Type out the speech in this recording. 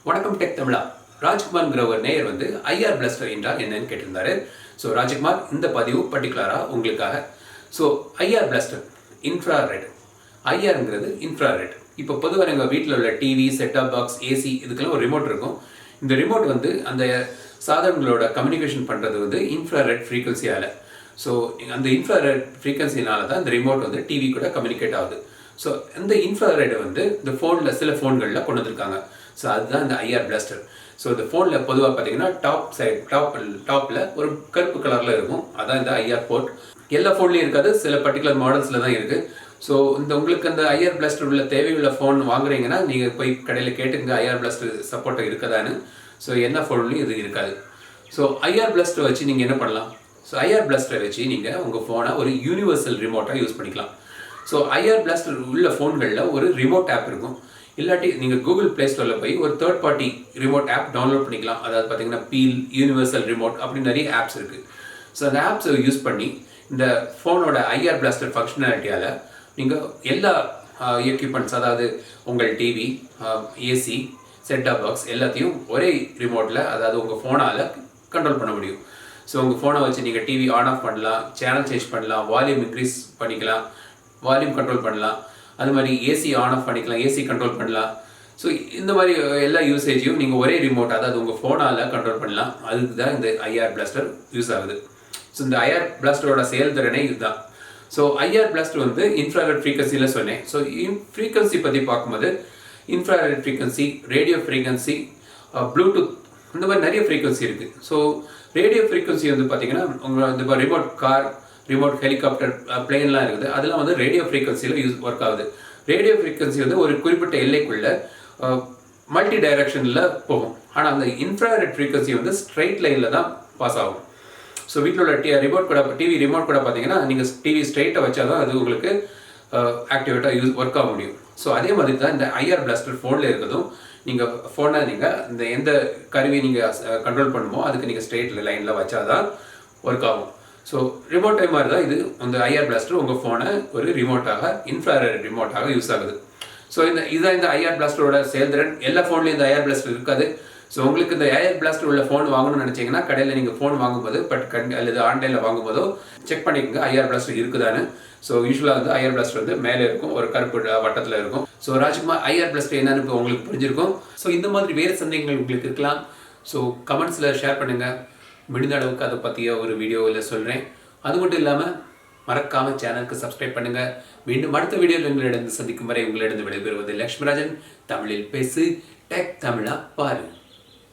வணக்கம் டெக் தமிழா. ராஜ்குமார்ங்கிற ஒரு நேயர் வந்து ஐஆர் பிளாஸ்டர் என்றால் என்னன்னு கேட்டிருந்தாரு. ஸோ ராஜ்குமார், இந்த பதிவு பர்டிகுலராக உங்களுக்காக. So IR blaster infrared. ஐஆருங்கிறது இன்ஃப்ராரெட். இப்போ பொதுவாக எங்கள் வீட்டில் உள்ள டிவி, செட்டாப் பாக்ஸ், ஏசி இதுக்கெல்லாம் ஒரு ரிமோட் இருக்கும். இந்த ரிமோட் வந்து அந்த சாதனங்களோட கம்யூனிகேஷன் பண்ணுறது வந்து இன்ஃப்ராரெட் ஃப்ரீக்வன்சியால். ஸோ அந்த இன்ஃப்ராரெட் ஃப்ரீக்வன்சினால தான் இந்த ரிமோட் வந்து டிவி கூட கம்யூனிகேட் ஆகுது. ஸோ இந்த இன்ஃப்ராரெட்டை வந்து இந்த ஃபோனில் சில ஃபோன்களில் கொண்டு வந்திருக்காங்க. ஸோ அதுதான் இந்த ஐஆர் பிளாஸ்டர். ஸோ இந்த ஃபோனில் பொதுவாக பார்த்தீங்கன்னா டாப்பில் ஒரு கருப்பு கலரில் இருக்கும். அதான் இந்த ஐஆர் போர்ட். எல்லா ஃபோன்லேயும் இருக்காது, சில பர்டிகுலர் மாடல்ஸில் தான் இருக்குது. ஸோ உங்களுக்கு அந்த ஐஆர் பிளாஸ்டர் உள்ள தேவையுள்ள ஃபோன் வாங்குறீங்கன்னா நீங்கள் போய் கடையில் கேட்டுங்க ஐஆர் பிளாஸ்டர் சப்போர்ட் இருக்குதான்னு. ஸோ என்ன ஃபோன்லையும் இது இருக்காது. ஸோ ஐஆர் பிளாஸ்டர் வச்சு நீங்கள் என்ன பண்ணலாம்? ஸோ ஐஆர் பிளாஸ்டரை வச்சு நீங்கள் உங்கள் ஃபோனை ஒரு யூனிவர்சல் ரிமோட்டாக யூஸ் பண்ணிக்கலாம். ஸோ ஐஆர் பிளாஸ்டர் உள்ள ஃபோன்களில் ஒரு ரிமோட் ஆப் இருக்கும். இல்லாட்டி நீங்கள் கூகுள் ப்ளே ஸ்டோரில் போய் ஒரு third party remote app download பண்ணிக்கலாம். அதாவது பார்த்தீங்கன்னா பீல், யூனிவர்சல் ரிமோட் அப்படின்னு நிறைய ஆப்ஸ் இருக்குது. ஸோ அந்த ஆப்ஸை யூஸ் பண்ணி இந்த ஃபோனோட ஐஆர் பிளாஸ்டர் ஃபங்க்ஷனாலிட்டியால் நீங்கள் எல்லா எக்யூப்மெண்ட்ஸ், அதாவது உங்கள் டிவி, ஏசி, செட்டாப் பாக்ஸ் எல்லாத்தையும் ஒரே ரிமோட்டில், அதாவது உங்கள் ஃபோனால் கண்ட்ரோல் பண்ண முடியும். ஸோ உங்கள் ஃபோனை வச்சு நீங்கள் டிவி ஆன் ஆஃப் பண்ணலாம், சேனல் சேஞ்ச் பண்ணலாம், வால்யூம் இன்க்ரீஸ் பண்ணிக்கலாம், வால்யூம் கண்ட்ரோல் பண்ணலாம், அது மாதிரி ஏசி ஆன் ஆஃப் பண்ணிக்கலாம், ஏசி கண்ட்ரோல் பண்ணலாம். ஸோ இந்த மாதிரி எல்லா யூசேஜையும் நீங்கள் ஒரே ரிமோட், அதாவது உங்கள் ஃபோனால் கண்ட்ரோல் பண்ணலாம். அதுக்கு தான் இந்த ஐஆர் பிளாஸ்டர் யூஸ் ஆகுது. ஸோ இந்த ஐஆர் பிளாஸ்டரோட செயல்திறனே இதுதான். ஸோ ஐஆர் பிளாஸ்டர் வந்து இன்ஃப்ராரெட் ஃப்ரீக்வன்சியில் சொன்னேன். ஸோ ஃப்ரீக்வன்சி பற்றி பார்க்கும்போது infrared frequency, radio frequency, Bluetooth, இந்த மாதிரி நிறைய ஃப்ரீக்வன்சி இருக்குது. ஸோ ரேடியோ ஃப்ரீக்வன்சி வந்து பார்த்தீங்கன்னா உங்கள் இந்த ரிமோட் கார், ரிமோட் ஹெலிகாப்டர், பிளேன்லாம் இருக்குது. அதெல்லாம் வந்து ரேடியோ ஃப்ரீக்வன்சியில் ஒர்க் ஆகுது. ரேடியோ ஃப்ரீக்வன்சி வந்து ஒரு குறிப்பிட்ட எல்லைக்குள்ள மல்டி டைரக்ஷனில் போகும். ஆனால் அந்த இன்ஃப்ராரெட் ஃப்ரீக்வன்சி வந்து ஸ்ட்ரைட் லைனில் தான் பாஸ் ஆகும். ஸோ வீட்டில் உள்ள ரிமோட் கூட, டிவி ரிமோட் கூட பார்த்தீங்கன்னா நீங்கள் டிவி ஸ்ட்ரைட்டாக வச்சா தான் அது உங்களுக்கு ஆக்டிவேட்டாக ஒர்க் ஆக முடியும். ஸோ அதே மாதிரி தான் இந்த ஐஆர் பிளாஸ்டர் ஃபோனில் இருக்கிறதும். நீங்கள் ஃபோனை நீங்கள் இந்த எந்த கருவி நீங்கள் கண்ட்ரோல் பண்ணுமோ அதுக்கு நீங்கள் ஸ்ட்ரைட் லைனில் வச்சா தான் ஒர்க் ஆகும். ஸோ ரிமோட் டைம் மாதிரி தான் இது. இந்த ஐஆர் பிளாஸ்டர் உங்கள் ஃபோனை ஒரு ரிமோட்டாக, இன்ஃப்ராரெட் ரிமோட்டாக யூஸ் ஆகுது. ஸோ இதுதான் இந்த ஐஆர் பிளாஸ்டரோட செயல்திறன். எல்லா ஃபோன்லேயும் இந்த ஐஆர் பிளாஸ்டர் இருக்காது. ஸோ உங்களுக்கு இந்த ஐஆர் பிளாஸ்டர் உள்ள ஃபோன் வாங்கணும்னு நினச்சிங்கன்னா கடையில் நீங்கள் ஃபோன் வாங்கும்போது அல்லது ஆன்லைனில் வாங்கும்போதோ செக் பண்ணிக்கோங்க ஐஆர் பிளாஸ்டர் இருக்குதான்னு. ஸோ யூஸ்வலாக வந்து ஐஆர் பிளாஸ்டர் வந்து மேலே இருக்கும், ஒரு கருப்பு வட்டத்தில் இருக்கும். ஸோ ராஜ்குமார், ஐஆர் பிளாஸ்டர் என்னன்னு இப்போ உங்களுக்கு புரிஞ்சிருக்கும். ஸோ இந்த மாதிரி வேறு சந்தேகங்கள் உங்களுக்கு இருக்கலாம். ஸோ கமெண்ட்ஸில் ஷேர் பண்ணுங்கள். முடிந்த அளவுக்கு அதை பற்றிய ஒரு வீடியோவில் சொல்கிறேன். அது மட்டும் இல்லாமல் மறக்காமல் சேனலுக்கு சப்ஸ்கிரைப் பண்ணுங்கள். மீண்டும் அடுத்த வீடியோவில் உங்களிடம் சந்திக்கும் வரை உங்களிடம் விடைபெறுவது லக்ஷ்மிராஜன். தமிழில் பேசு, டெக் தமிழா பாரு.